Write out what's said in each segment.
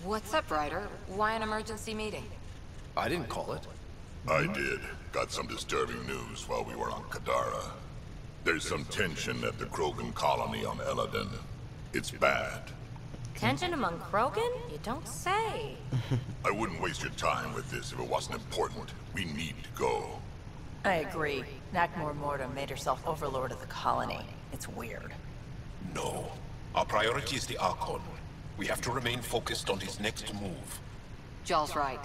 What's up, Ryder? Why an emergency meeting? I didn't call it. I did. Got some disturbing news while we were on Kadara. There's some tension at the Krogan colony on Eladon. It's bad. Tension among Krogan? You don't say. I wouldn't waste your time with this if it wasn't important. We need to go. I agree. Nakmor Morta made herself overlord of the colony. It's weird. No. Our priority is the Archon. We have to remain focused on his next move. Jall's right.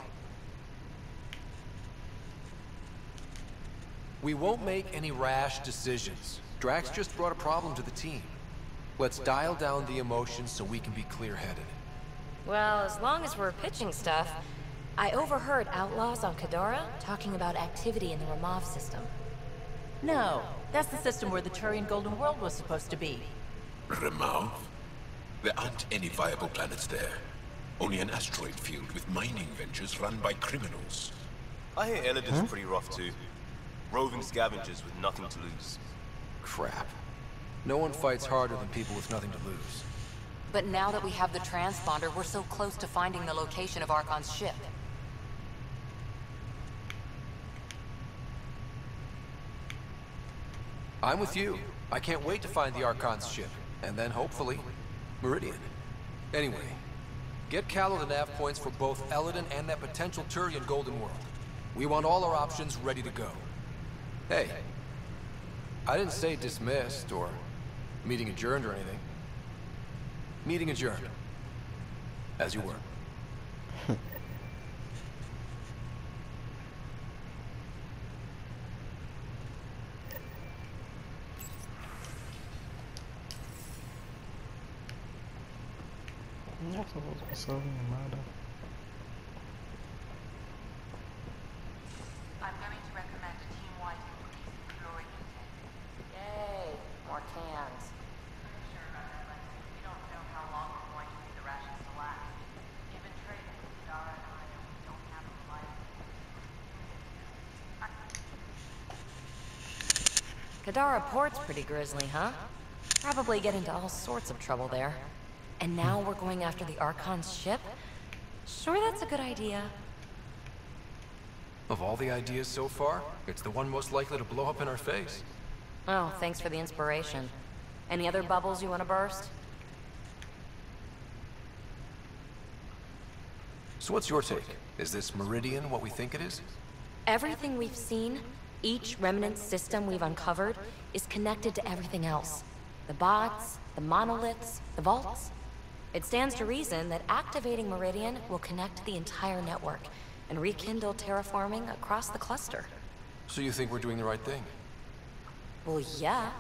We won't make any rash decisions. Drax just brought a problem to the team. Let's dial down the emotions so we can be clear-headed. Well, as long as we're pitching stuff, I overheard outlaws on Kadara talking about activity in the Ramov system. No, that's the system where the Turian Golden World was supposed to be. Remav? There aren't any viable planets there. Only an asteroid field with mining ventures run by criminals. I hear Eladon's pretty rough too. Roving scavengers with nothing to lose. Crap. No one fights harder than people with nothing to lose. But now that we have the transponder, we're so close to finding the location of Archon's ship. I'm with you. I can't wait to find the Archon's ship. And then, hopefully, Meridian. Anyway, get Callow the nav points for both Eladon and that potential Turian Golden World. We want all our options ready to go. Hey, I didn't say dismissed or meeting adjourned or anything. Meeting adjourned. As you were. Nossa, eu vou passar animada. I'm going to recommend a team-wide increase in caloric intake. Yay, more cans. We don't know how long we're going to need the rations to last. Given trading, Dara and I don't have a life. Kadara Port's pretty grisly, huh? Probably get into all sorts of trouble there. And now we're going after the Archon's ship? Sure, that's a good idea. Of all the ideas so far, it's the one most likely to blow up in our face. Oh, thanks for the inspiration. Any other bubbles you want to burst? So what's your take? Is this Meridian what we think it is? Everything we've seen, each remnant system we've uncovered, is connected to everything else. The bots, the monoliths, the vaults. It stands to reason that activating Meridian will connect the entire network and rekindle terraforming across the cluster. So you think we're doing the right thing? Well, yeah.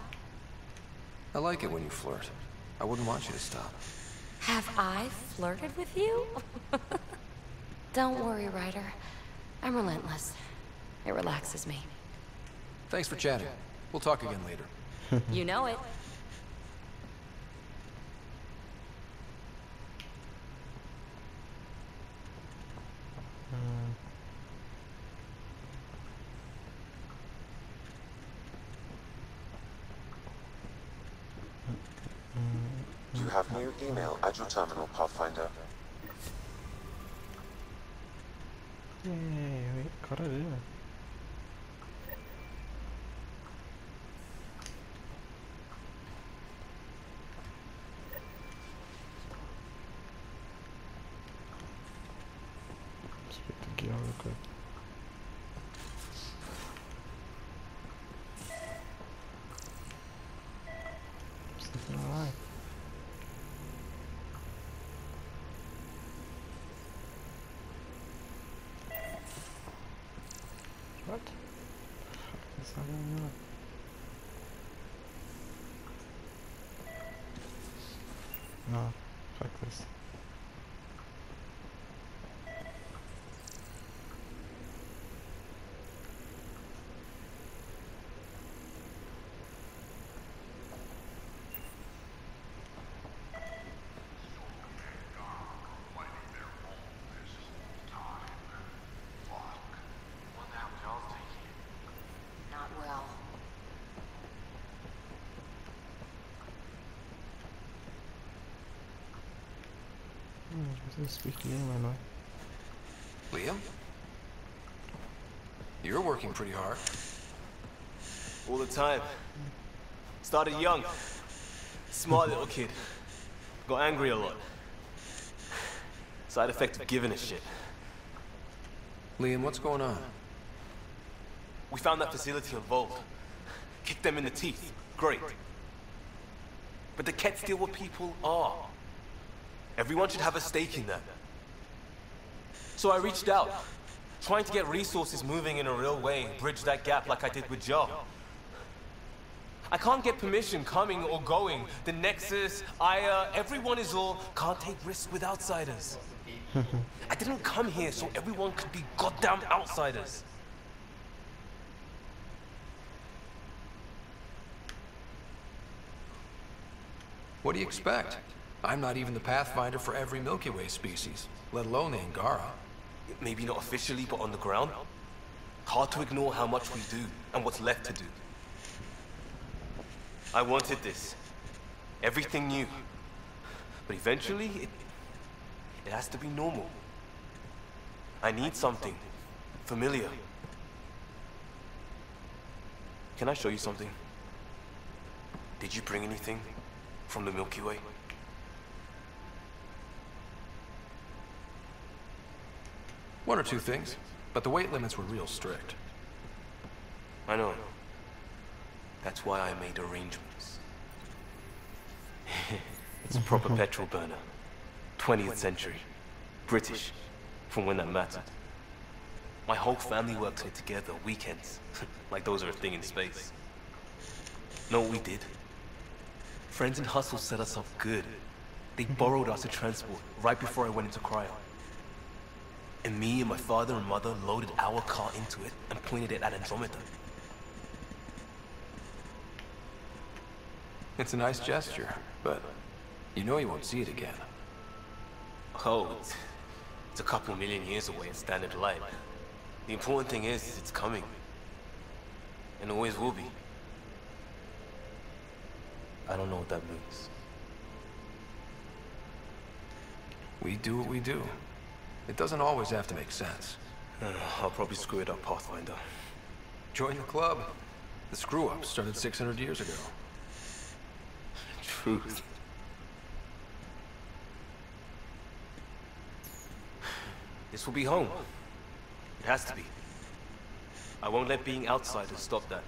I like it when you flirt. I wouldn't want you to stop. Have I flirted with you? Don't worry, Ryder. I'm relentless. It relaxes me. Thanks for chatting. We'll talk again later. You know it. You have new email at your terminal, Pathfinder. Yay, caralho. Psvita aqui, ó, cara. Psvita lá. What? That's not going on. No, fuck this. Not well. Doesn't speak name, I know. Liam? You're working pretty hard. All the time. Started young. Smart little kid. Got angry a lot. Side effect of giving a shit. Liam, what's going on? We found that facility on Vault. Kicked them in the teeth. Great. But they can't steal what people are. Everyone should have a stake in that. So I reached out, trying to get resources moving in a real way, bridge that gap like I did with Joe. I can't get permission coming or going. The Nexus, Aya, everyone is all can't take risks with outsiders. I didn't come here so everyone could be goddamn outsiders. What do you expect? I'm not even the Pathfinder for every Milky Way species, let alone the Angara. Maybe not officially, but on the ground. Hard to ignore how much we do and what's left to do. I wanted this. Everything new. But eventually, it has to be normal. I need something familiar. Can I show you something? Did you bring anything from the Milky Way? One or two things, but the weight limits were real strict. I know. That's why I made arrangements. It's a proper petrol burner. 20th century. British, from when that mattered. My whole family works here together, weekends. Like those are a thing in space. Know what we did? Friends in Hustle set us up good. They borrowed us to transport right before I went into cryo. And me and my father and mother loaded our car into it and pointed it at Andromeda. It's a nice gesture, but you know you won't see it again. Oh, it's a couple million years away in standard light. The important thing is it's coming. And always will be. I don't know what that means. We do what we do. It doesn't always have to make sense. I'll probably screw it up, Pathfinder. Join the club. The screw-up started 600 years ago. Truth. This will be home. It has to be. I won't let being outsiders stop that.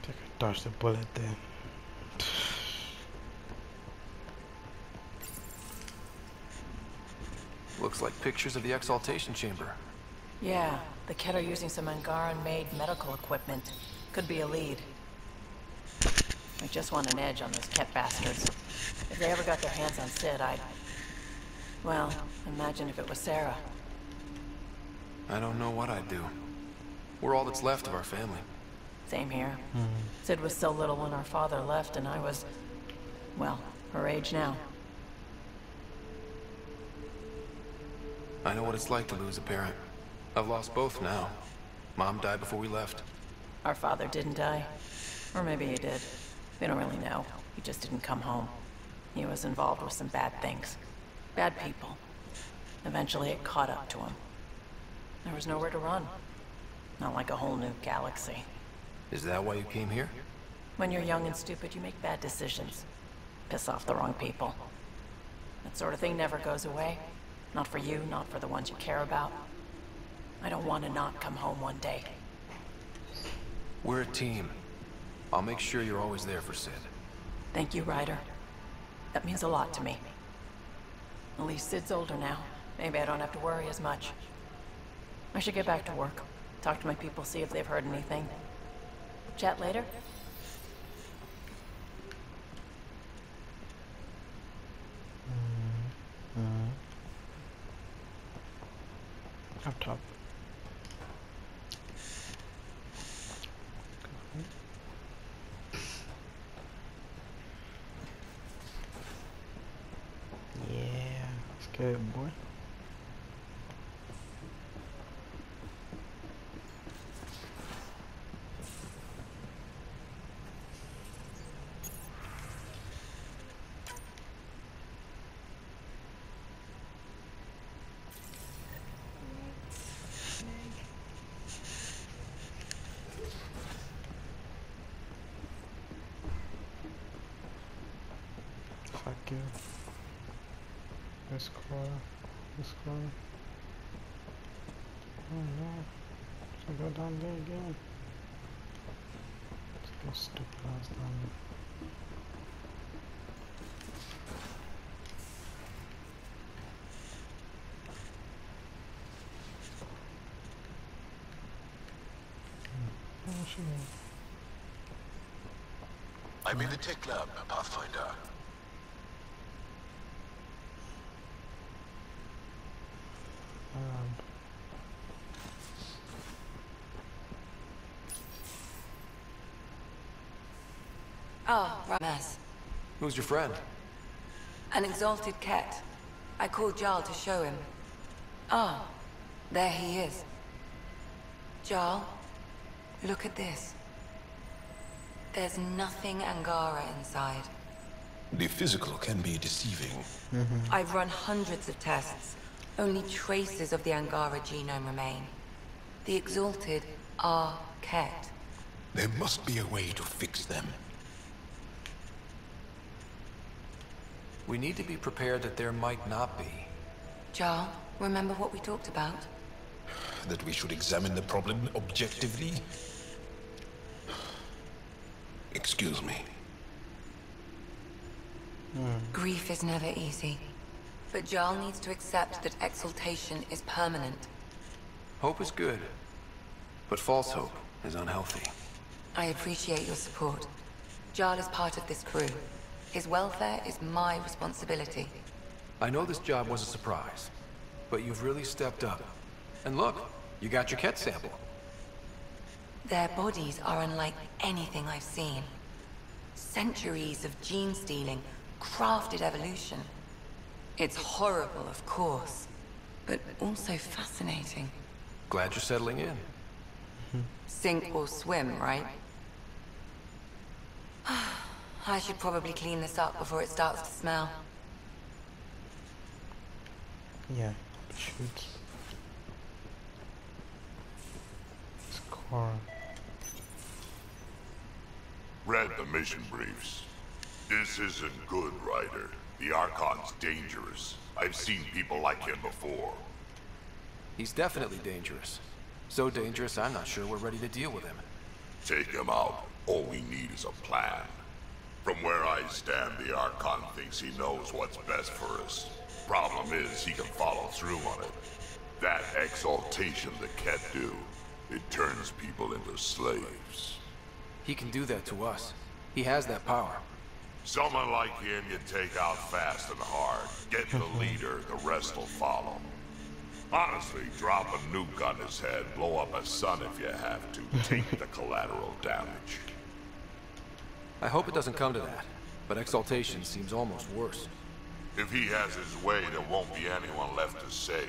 Take a dodge the bullet there. Looks like pictures of the exaltation chamber. Yeah, the Ket are using some Angaran-made medical equipment. Could be a lead. I just want an edge on those Ket bastards. If they ever got their hands on Sid, well, imagine if it was Sarah. I don't know what I'd do. We're all that's left of our family. Same here. Sid was so little when our father left, and I was, well, her age now. I know what it's like to lose a parent. I've lost both now. Mom died before we left. Our father didn't die. Or maybe he did. We don't really know. He just didn't come home. He was involved with some bad things. Bad people. Eventually it caught up to him. There was nowhere to run. Not like a whole new galaxy. Is that why you came here? When you're young and stupid, you make bad decisions. Piss off the wrong people. That sort of thing never goes away. Not for you, not for the ones you care about. I don't want to not come home one day. We're a team. I'll make sure you're always there for Sid. Thank you, Ryder. That means a lot to me. At least Sid's older now. Maybe I don't have to worry as much. I should get back to work. Talk to my people, see if they've heard anything. Chat later? Up top. Yeah, that's good, boy. fuck you. This car. Oh no. Should I go down there again? Let's go stupid ass down there. Oh shit. I'm in the tech lab, Pathfinder. Oh, right mess. Who's your friend? An exalted cat. I called Jarl to show him. Ah, there he is. Jarl, look at this. There's nothing Angara inside. The physical can be deceiving. I've run hundreds of tests. Only traces of the Angara genome remain. The exalted are Ket. There must be a way to fix them. We need to be prepared that there might not be. Jarl, remember what we talked about? That we should examine the problem objectively? Excuse me. Grief is never easy. But Jarl needs to accept that exaltation is permanent. Hope is good, but false hope is unhealthy. I appreciate your support. Jarl is part of this crew. His welfare is my responsibility. I know this job was a surprise, but you've really stepped up. And look, you got your Ket sample. Their bodies are unlike anything I've seen. Centuries of gene stealing, crafted evolution. It's horrible, of course, but also fascinating. Glad you're settling in. Sink or swim, right? I should probably clean this up before it starts to smell. Yeah, shoot. It's car. Read the mission briefs. This isn't good, Ryder. The Archon's dangerous. I've seen people like him before. He's definitely dangerous. So dangerous, I'm not sure we're ready to deal with him. Take him out. All we need is a plan. From where I stand, the Archon thinks he knows what's best for us. Problem is, he can follow through on it. That exaltation the Ket do, it turns people into slaves. He can do that to us. He has that power. Someone like him you take out fast and hard. Get the leader, the rest will follow. Honestly, drop a nuke on his head, blow up a sun if you have to. Take the collateral damage. I hope it doesn't come to that, but exaltation seems almost worse. If he has his way, there won't be anyone left to save.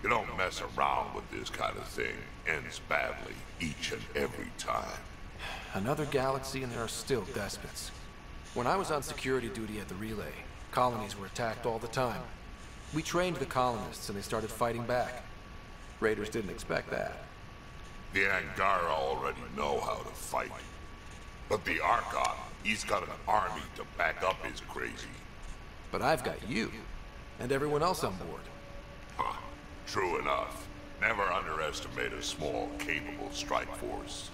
You don't mess around with this kind of thing. Ends badly, each and every time. Another galaxy and there are still despots. When I was on security duty at the relay, colonies were attacked all the time. We trained the colonists and they started fighting back. Raiders didn't expect that. The Angara already know how to fight. But the Archon, he's got an army to back up his crazy. But I've got you, and everyone else on board. Huh. True enough. Never underestimate a small, capable strike force.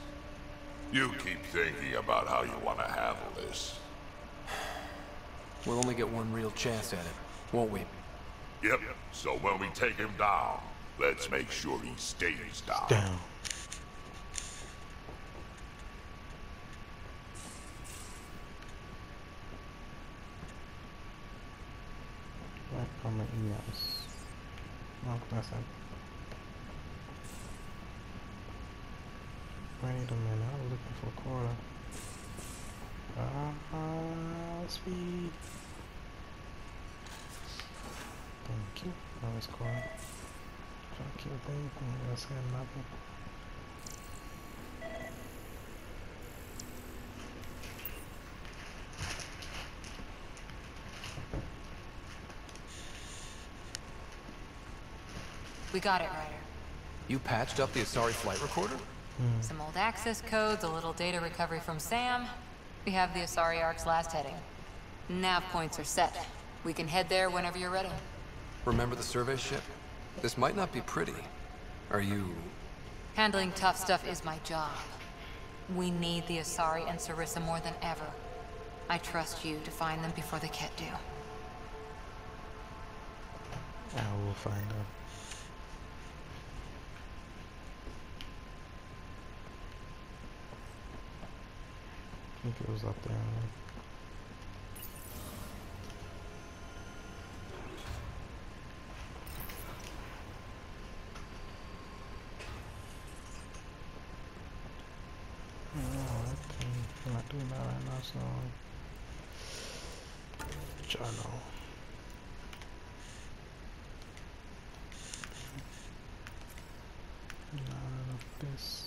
You keep thinking about how you want to handle this. We'll only get one real chance at it, won't we? Yep, so when we take him down, let's make sure he stays down. Down. Right on my emails. Oh, that's it. Wait a minute, I'm looking for quota. Speed. Thank you. That was quota. Thank you, thing. I'm gonna say nothing. We got it, Ryder. You patched up the Asari flight recorder? Some old access codes, a little data recovery from Sam. We have the Asari Ark's last heading. Nav points are set. We can head there whenever you're ready. Remember the survey ship? This might not be pretty. Are you... Handling tough stuff is my job. We need the Asari and Sarissa more than ever. I trust you to find them before the Ket do. I will find them. I think it was up there. I'm not doing that right now, so journal. None of this.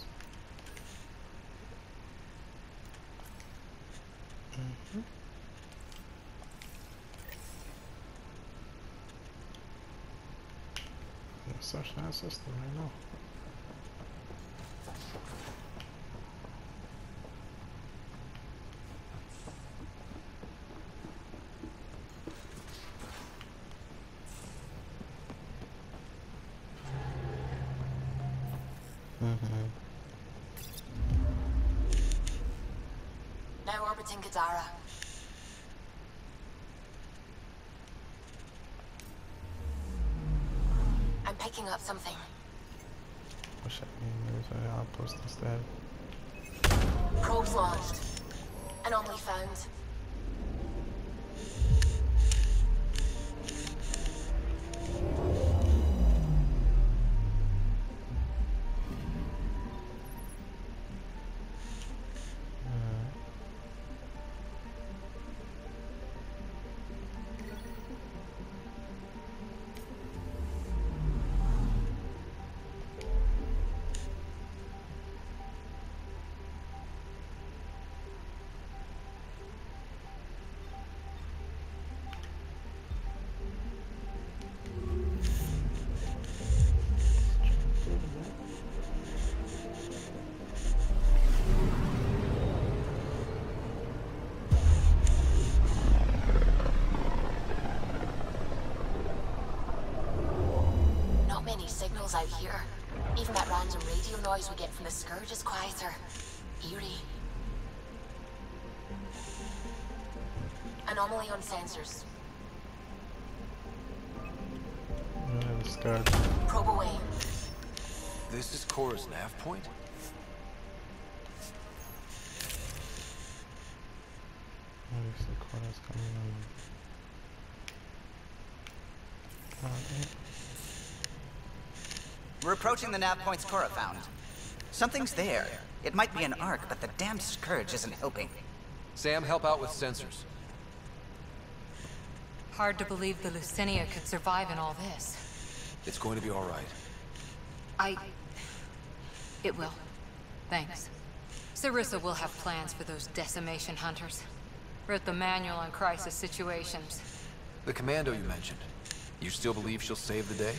Search that system right now. Now orbiting Gadara. I'm picking up something. Wish I knew this was an outpost instead. Probes launched. Anomaly found. Signals out here. Even that random radio noise we get from the Scourge is quieter. Eerie. Anomaly on sensors. The Scourge. Probe away. This is Cora's nav point? Obviously, Cora's coming on. We're approaching the nav points Cora found. Something's there. It might be an arc, but the damn Scourge isn't helping. Sam, help out with sensors. Hard to believe the Lucinia could survive in all this. It's going to be all right. It will. Thanks. Sarissa will have plans for those decimation hunters. Wrote the manual on crisis situations. The commando you mentioned. You still believe she'll save the day?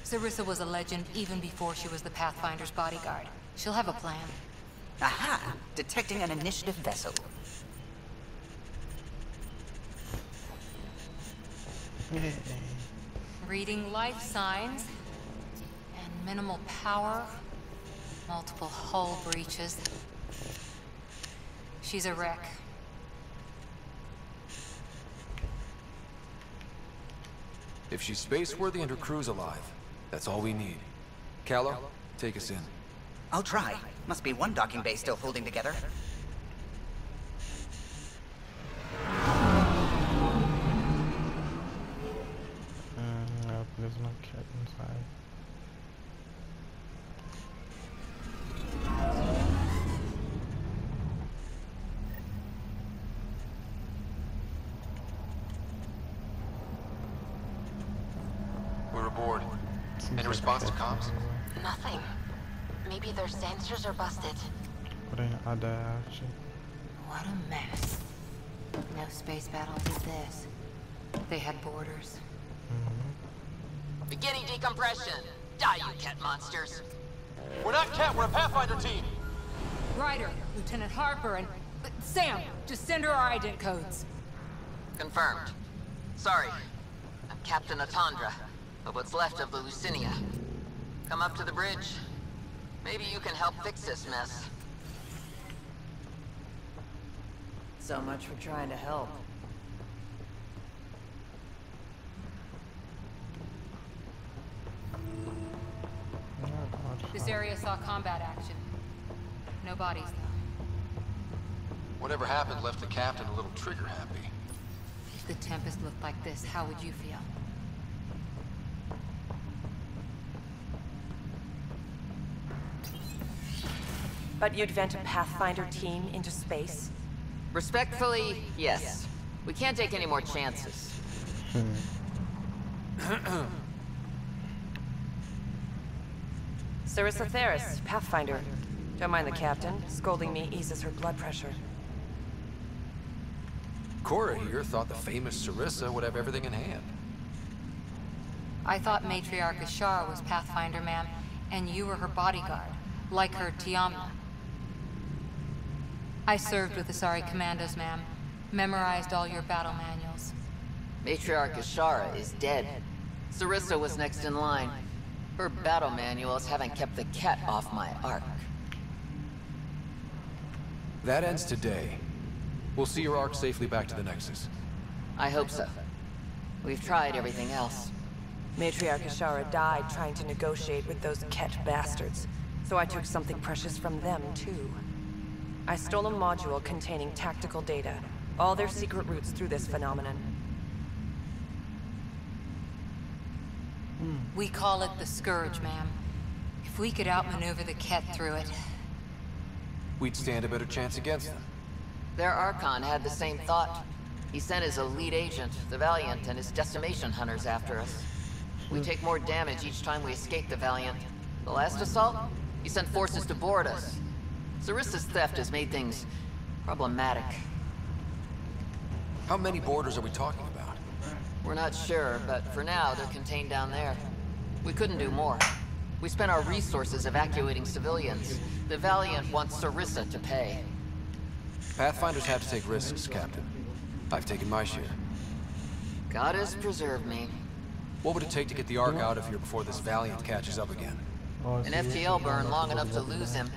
Sarissa was a legend even before she was the Pathfinder's bodyguard. She'll have a plan. Aha! Detecting an initiative vessel. Reading life signs. And minimal power. Multiple hull breaches. She's a wreck. If she's space-worthy and her crew's alive, that's all we need. Callow, take us in. I'll try. Must be one docking bay still holding together. No, there's no cat inside. We're aboard. Any response to comms? Nothing. Maybe their sensors are busted. What an odd action. What a mess. No space battle did this. They had borders. Beginning decompression. Die, you cat monsters. We're not Cat, we're a Pathfinder team. Ryder, Lieutenant Harper, and... Sam, just send her our ident codes. Confirmed. Sorry. I'm Captain Atandra, of what's left of the Lucinia. Come up to the bridge. Maybe you can help fix this mess. So much for trying to help. This area saw combat action. No bodies, though. Whatever happened left the captain a little trigger happy. If the Tempest looked like this, how would you feel? But you'd vent a Pathfinder team into space? Respectfully, yes. We can't take any more chances. Sarissa Theris, Pathfinder. Don't mind the captain. Scolding me eases her blood pressure. Cora here thought the famous Sarissa would have everything in hand. I thought Matriarch Ashara was Pathfinder, ma'am, and you were her bodyguard, like her Tiamna. I served with the Asari Commandos, ma'am. Memorized all your battle manuals. Matriarch Ashara is dead. Sarissa was next in line. Her battle manuals haven't kept the cat off my ark. That ends today. We'll see your ark safely back to the Nexus. I hope so. We've tried everything else. Matriarch Ashara died trying to negotiate with those Ket bastards, so I took something precious from them, too. I stole a module containing tactical data, all their secret routes through this phenomenon. We call it the Scourge, ma'am. If we could outmaneuver the Ket through it... We'd stand a better chance against them. Their Archon had the same thought. He sent his elite agent, the Valiant, and his decimation hunters after us. We take more damage each time we escape the Valiant. The last assault, he sent forces to board us. Sarissa's theft has made things problematic. How many boarders are we talking about? We're not sure, but for now, they're contained down there. We couldn't do more. We spent our resources evacuating civilians. The Valiant wants Sarissa to pay. Pathfinders have to take risks, Captain. I've taken my share. God has preserved me. What would it take to get the Ark out of here before this Valiant catches up again? An FTL burn long enough to lose him.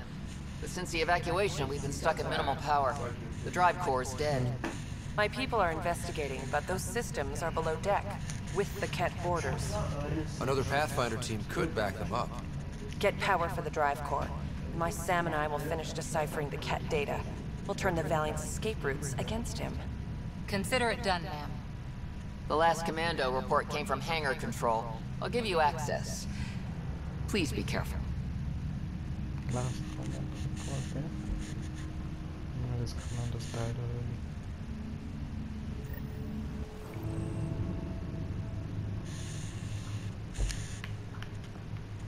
But since the evacuation, we've been stuck at minimal power. The drive core is dead. My people are investigating, but those systems are below deck, with the Ket borders. Another Pathfinder team could back them up. Get power for the drive core. My Sam and I will finish deciphering the Ket data. We'll turn the Valiant's escape routes against him. Consider it done, ma'am. The last commando report came from hangar control. I'll give you access. Please be careful. Last command, okay. No, this commander's died already.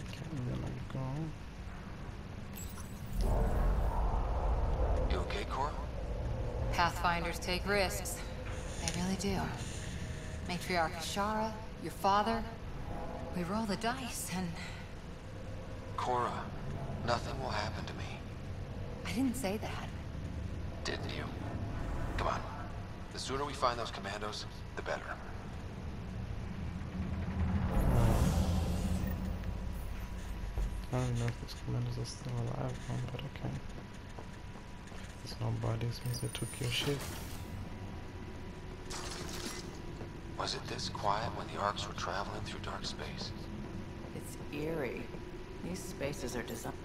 Okay, I'm gonna go. You okay, Cora? Pathfinders take risks. They really do. Matriarch Ashara, your father, we roll the dice and... Cora, nothing will happen to me. I didn't say that. Didn't you? Come on. The sooner we find those commandos, the better. I don't know if these commanders are still alive, but okay. There's no bodies, means they took your shit. Was it this quiet when the Arks were traveling through dark space? It's eerie. These spaces are designed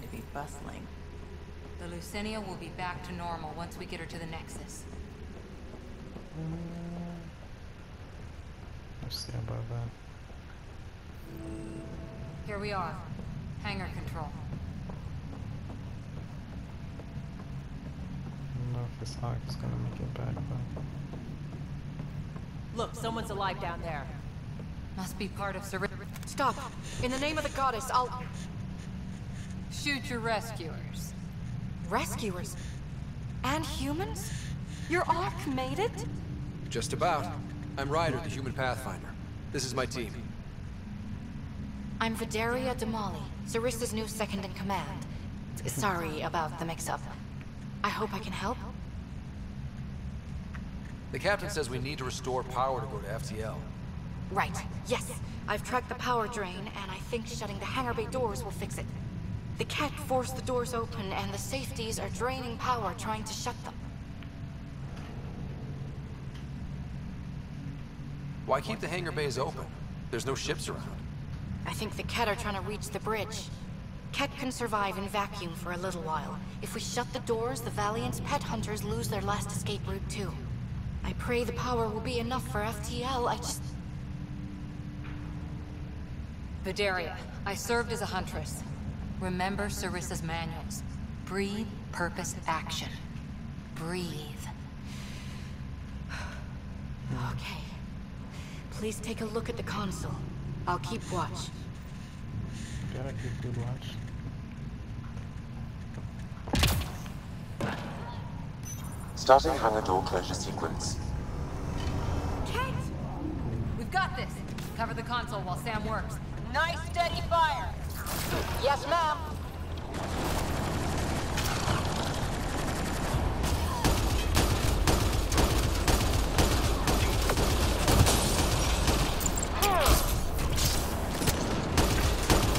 to be bustling. The Lucinia will be back to normal once we get her to the Nexus. Let's see about that. Here we are. Hangar control. I don't know if this arc is gonna make it back, but... Look, someone's alive down there. Must be part of Sarissa. Stop! In the name of the goddess, I'll... Shoot your rescuers. Rescuers? And humans? Your Ark made it? Just about. I'm Ryder, the human Pathfinder. This is my team. I'm Vidaria Damali, Sarissa's new second-in-command. Sorry about the mix-up. I hope I can help. The captain says we need to restore power to go to FTL. Right, yes. I've tracked the power drain, and I think shutting the hangar bay doors will fix it. The Ket forced the doors open, and the safeties are draining power trying to shut them. Why keep the hangar bays open? There's no ships around. I think the Ket are trying to reach the bridge. Ket can survive in vacuum for a little while. If we shut the doors, the Valiant's pet hunters lose their last escape route too. I pray the power will be enough for FTL, I just... Vidaria, I served as a huntress. Remember Sarissa's manuals. Breathe, purpose, action. Breathe. Okay. Please take a look at the console. I'll keep watch. Gotta keep good watch. Starting hangar door closure sequence. Kate! We've got this. Cover the console while Sam works. Nice steady fire! Yes, ma'am.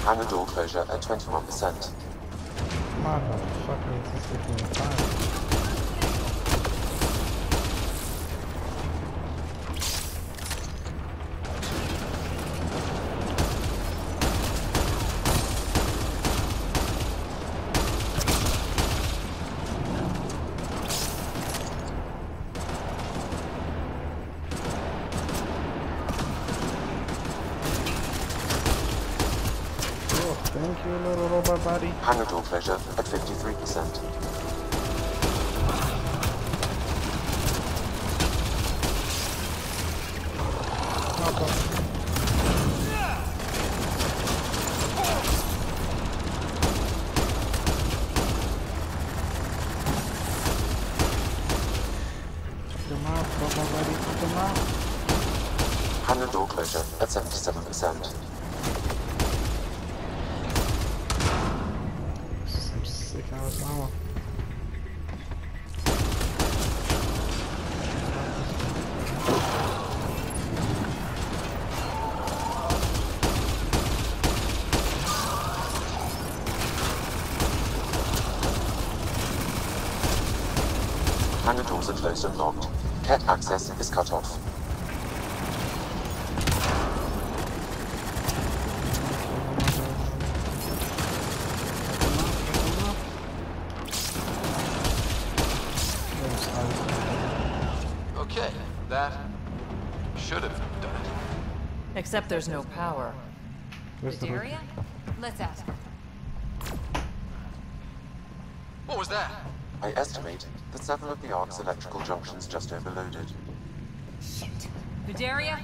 Hangar door closure at 21%. Motherfucker, this is taking time. Thank you, little robot body. Hangar door closure at 53%. Hangar door closure at 77%. Some sick ass mama. Hangar doors are closed and locked. Ket access is cut off. Okay, that should have done it. Except there's no power. Vidaria? Let's ask her. What was that? I estimate that several of the Ark's electrical junctions just overloaded. Shit. Vidaria?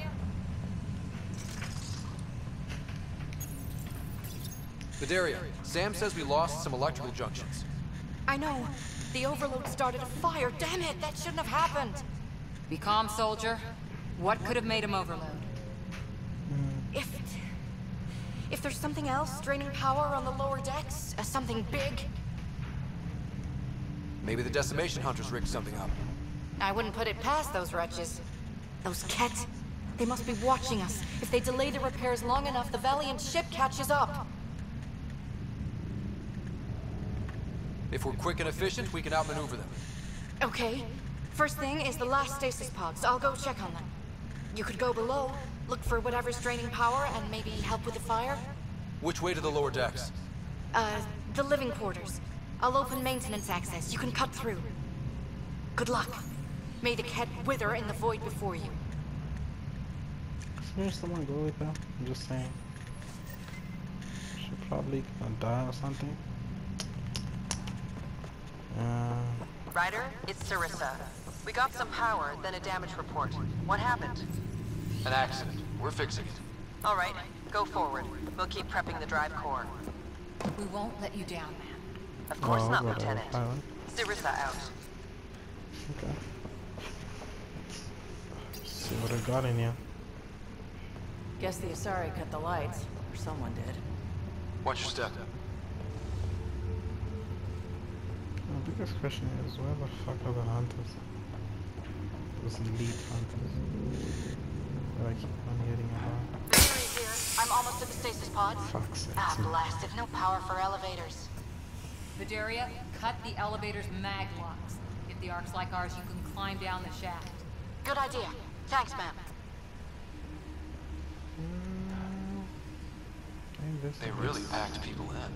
Vidaria, Sam says we lost some electrical junctions. I know. The overload started a fire. Damn it, that shouldn't have happened. Be calm, soldier. What could have made him overload? If there's something else draining power on the lower decks, something big, Maybe the decimation hunters rigged something up. I wouldn't put it past those wretches. Those Ket, they must be watching us. If they delay the repairs long enough, the Valiant ship catches up. If we're quick and efficient, we can outmaneuver them. Okay. First thing is the last stasis pods. I'll go check on them. You could go below, look for whatever's draining power, and maybe help with the fire. Which way to the lower decks? The living quarters. I'll open maintenance access. You can cut through. Good luck. May the Ket wither in the void before you. There's someone go with them. I'm just saying. She'll probably gonna die or something. Ryder, it's Sarissa. We got some power, then a damage report. What happened? An accident. We're fixing it. All right, go forward. We'll keep prepping the drive core. We won't let you down, man. Of course not, Lieutenant. Sarissa out. Okay. Let's see what I got in here. Guess the Asari cut the lights, or someone did. Watch your step. I'll be biggest question is, where the fuck are the hunters? Those elite hunters that I keep on hearing about. Victory here. I'm almost at the stasis pod. Fuck's sake. Ah, blasted. No power for elevators. Vidaria, cut the elevator's mag locks. If the ark's like ours, you can climb down the shaft. Good idea. Thanks, ma'am. They really packed people in.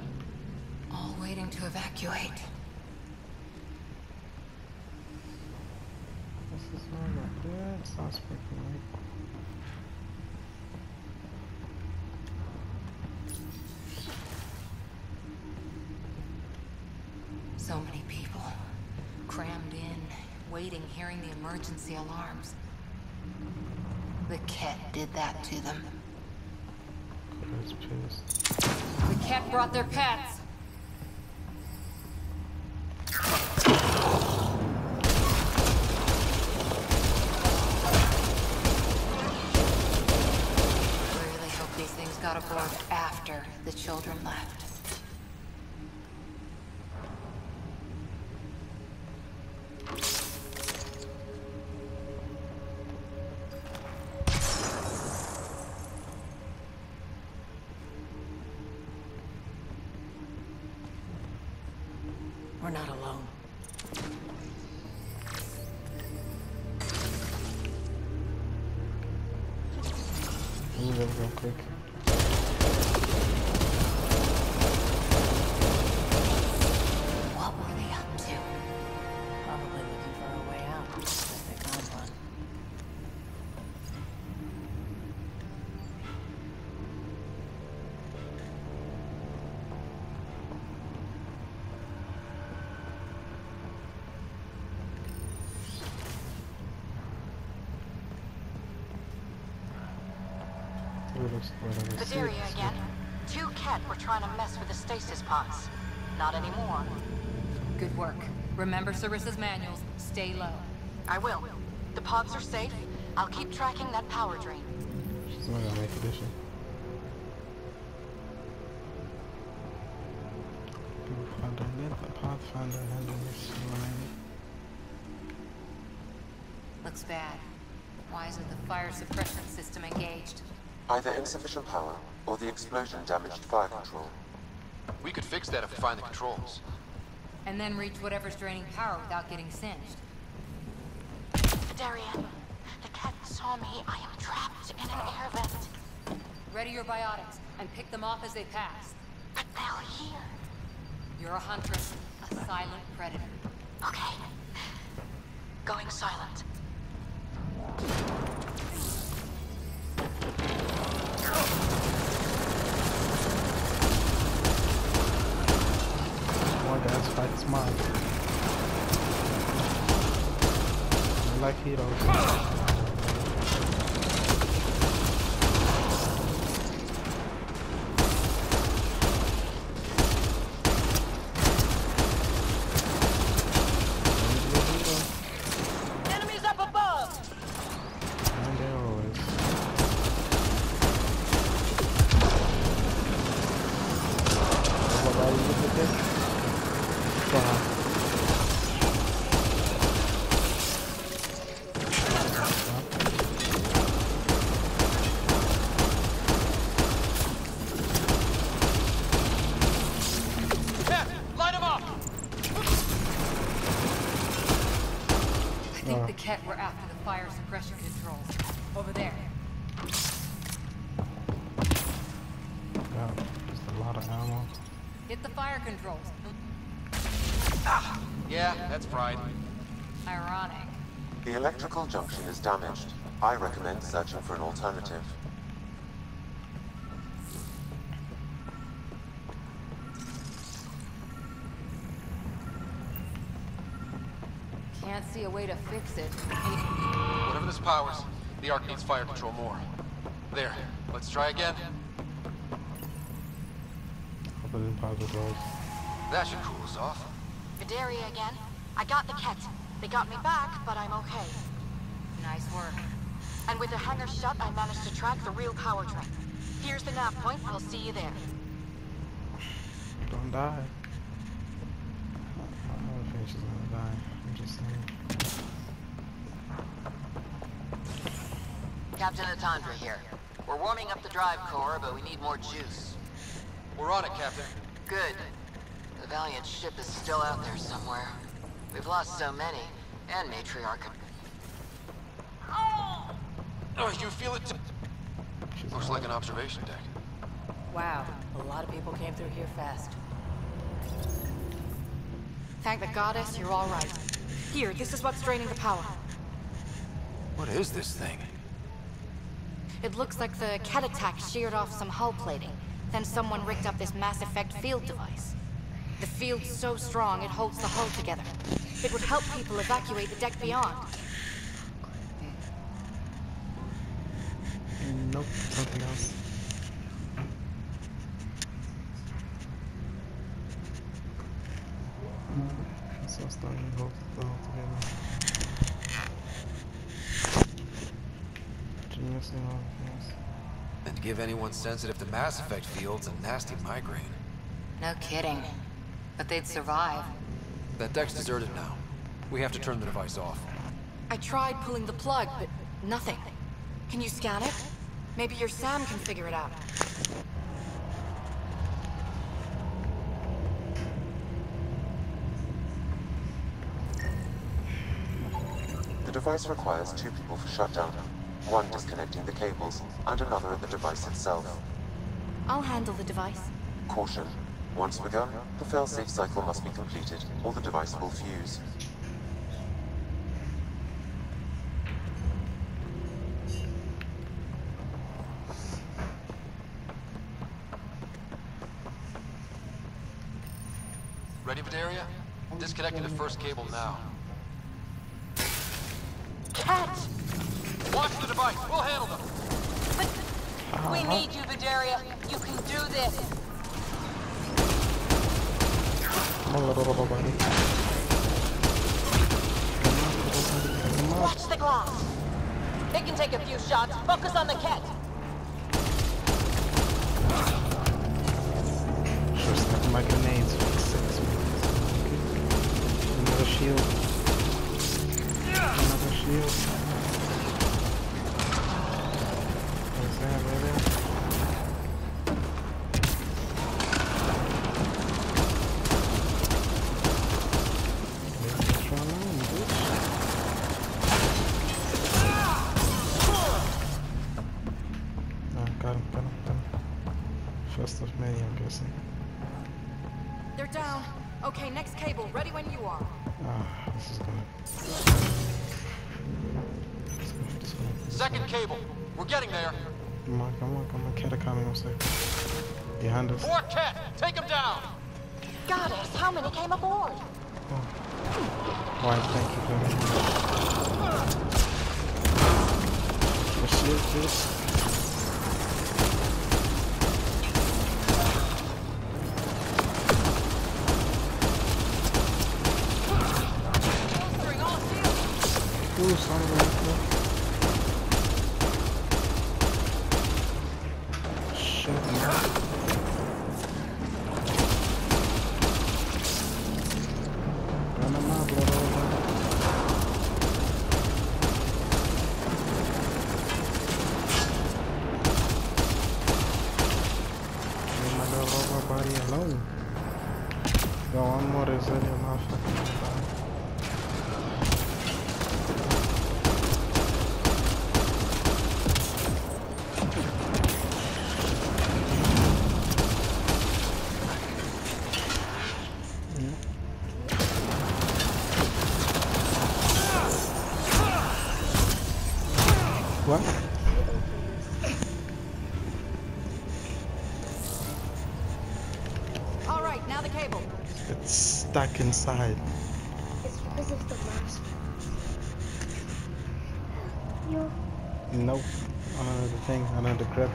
All waiting to evacuate. This is all that. Yeah, it sounds pretty right. So many people. Crammed in, waiting, hearing the emergency alarms. The Ket did that to them. It's pissed. The Ket brought their pets. Really hope these things got aboard after the children left. We're not alone. Move it real quick. What were they up to? Probably looking for a way out. If they found one. Vidaria again. 2 Ket were trying to mess with the stasis pods. Not anymore. Good work. Remember Sarissa's manuals. Stay low. I will. The pods are safe. I'll keep tracking that power drain. She's not gonna make edition. Pathfinder, let the Pathfinder handle this line. Looks bad. Why isn't the fire suppression system engaged? Either insufficient power, or the explosion damaged fire control. We could fix that if we find the controls. And then reach whatever's draining power without getting singed. Vidaria, the Ket saw me. I am trapped in an air vent. Ready your biotics, and pick them off as they pass. But they'll hear. You're a huntress, a silent predator. Okay. Going silent. More guys fight smart. Like heroes. Enemies up above! And they always. What are you looking at? Light him up! I think the Ket were after the fire suppression controls. Over there. Yeah, just a lot of ammo. Hit the fire controls. Yeah, that's pride. Ironic. The electrical junction is damaged. I recommend searching for an alternative. Can't see a way to fix it. Whatever this powers, the Ark needs fire control more. There, let's try again. Hope I didn't pause the doors. That should cool us off. Vidaria again. I got the Ket. They got me back, but I'm okay. Nice work. And with the hangar shut, I managed to track the real power train. Here's the nav point. I'll see you there. Don't die. I have a feeling she's gonna die. I'm just saying. Captain Atandra here. We're warming up the drive core, but we need more juice. We're on it, Captain. Good. The Valiant ship is still out there somewhere. We've lost so many, and Matriarch. Oh, you feel it too? Looks like an observation deck. Wow, a lot of people came through here fast. Thank the goddess you're all right. Here, this is what's draining the power. What is this thing? It looks like the Ket attack sheared off some hull plating. Then someone rigged up this Mass Effect field device. The field's so strong it holds the hull together. It would help people evacuate the deck beyond. Nope, something else. So starting to hold the hull together. Missing all of this. And to give anyone sensitive to Mass Effect fields a nasty migraine. No kidding. But they'd survive. That deck's deserted now. We have to turn the device off. I tried pulling the plug, but nothing. Can you scan it? Maybe your Sam can figure it out. The device requires 2 people for shutdown. One disconnecting the cables, and another at the device itself. I'll handle the device. Caution. Once begun, the failsafe cycle must be completed, or the device will fuse. Ready, Vidaria? Disconnecting the first cable now. Cat! Watch the device. We'll handle them. But we need you, Vidaria. You can do this. Watch the glass. They can take a few shots. Focus on the cat. Just like my grenades for 6 minutes. Another shield. Another shield. What's that, baby? Got him. First of May, I'm guessing. They're down. Okay, next cable. Ready when you are. Ah, this is gonna... Second cable. We're getting there. Come on. Cat are coming, I'm sorry. Behind us. More Cat! Take him down! Goddess, how many came aboard? Oh. Why, thank you for the shield, please. Ooh, sorry, shit, man. Alone. Go on, more resilient, motherfucker. What? All right, now the cable. It's stuck inside. It's because of the last one. Nope. Another thing, another grip.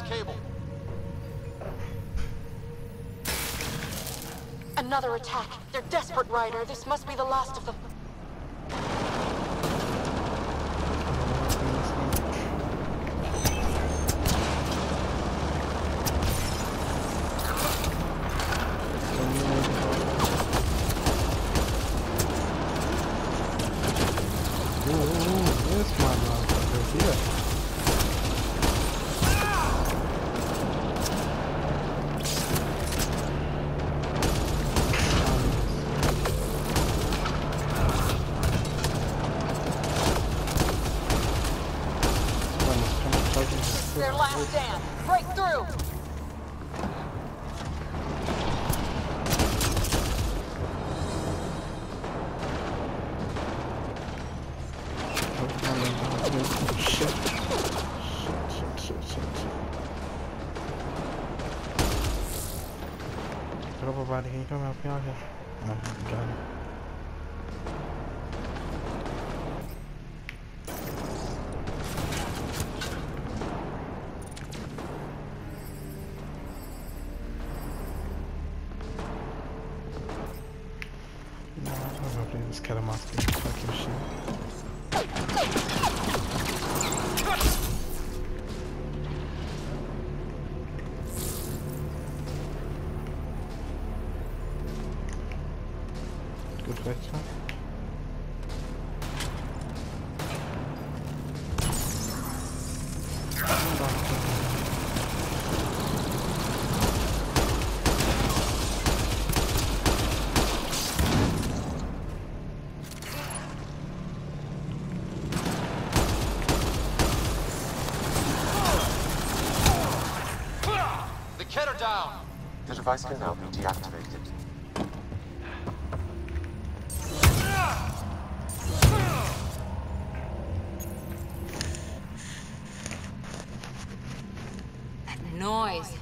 cable. Another attack. They're desperate, Ryder. This must be the last of them. Their last stand. Break through. Shit. Drop a body, can you come help me out here? Oh, got it. No, I'm not gonna play this cat and mouse game. Fucking shit. Good question. The Ket are down. The device can now be deactivated. That noise.